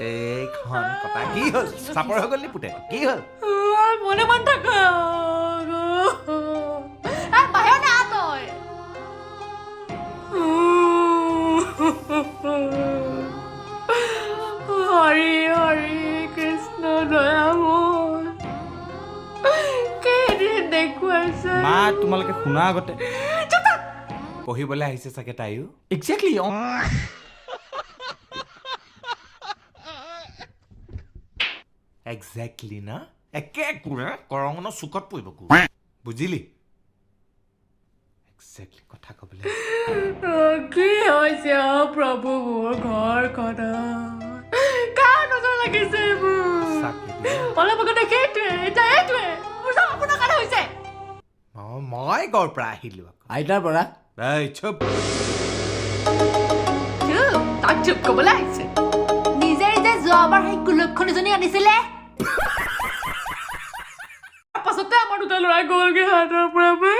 এইখন কথা কি হ'ল চাপৰ হৈ গ'ল নি পুতে কি হ'ল মনে মন থাক বাহিৰতে আহ তই হৰি হৰি কৃষ্ণ দয়াময় কেইদিন দেখুৱাইছে মা তোমালোকে শুনা আগতে পঢ়িবলৈ আহিছে চাগে তাইও একজেক্টলি একজেক্টলি না একে কোৰে কৰঙনৰ চুকত পৰিব কো বুজিলি একজেক্টলি কথা ক'বলৈ কি হৈছে প্ৰভু মোৰ ঘৰখন কাৰ নজৰ লাগিছে অলপ আগতে সেইটোৱে এতিয়া এইটোৱে মোৰ চব আপোনাৰ কাৰণে হৈছে মই গড় পৰা আহিলো আকৌ আইতাৰ পৰা এই চুপ তাক চুপ ক'বলৈ আহিছে নিজে যে যোৱাবাৰ সেই কুলক্ষণীজনী আনিছিলে পাছতে আমাৰ দুটা ল'ৰা গ'লগে হাতৰ পৰা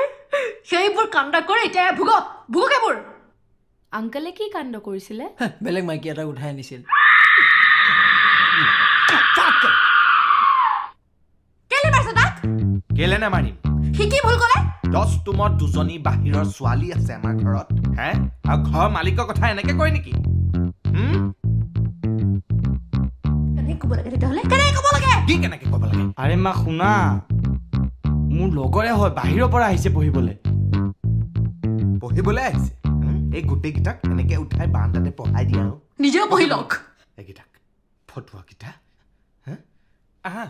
সেইবোৰ কান্দা কৰে এতিয়া ভোগক এইবোৰ আংকলে কি কাণ্ড কৰিছিলে বেলেগ মাইকী এটাক উঠাই আনিছিল কেলে মাৰিছে তাক কেলে নামাৰিম সি কি ভুল ক'লে 10 তুমত দুজনী বাহিৰৰ ছোৱালী আছে আমাৰ ঘৰত হে আৰু ঘৰৰ মালিকৰ কথা এনেকে কয় নেকি কেনেকে ক'ব লাগে তেতিয়াহ'লে কেনেকে ক'ব লাগে কি কেনেকে ক'ব লাগে আৰে মা শুনা মোৰ লগৰে হয় বাহিৰৰ পৰা আহিছে পঢ়িবলৈ পঢ়িবলৈ আহিছে এই গোটেইকেইটাক এনেকে উঠাই বাৰান্দাতে পঢ়াই দিয়া আৰু নিজেও পঢ়ি লওক এইকেইটাক ফটোৱাকেইটা হা আহা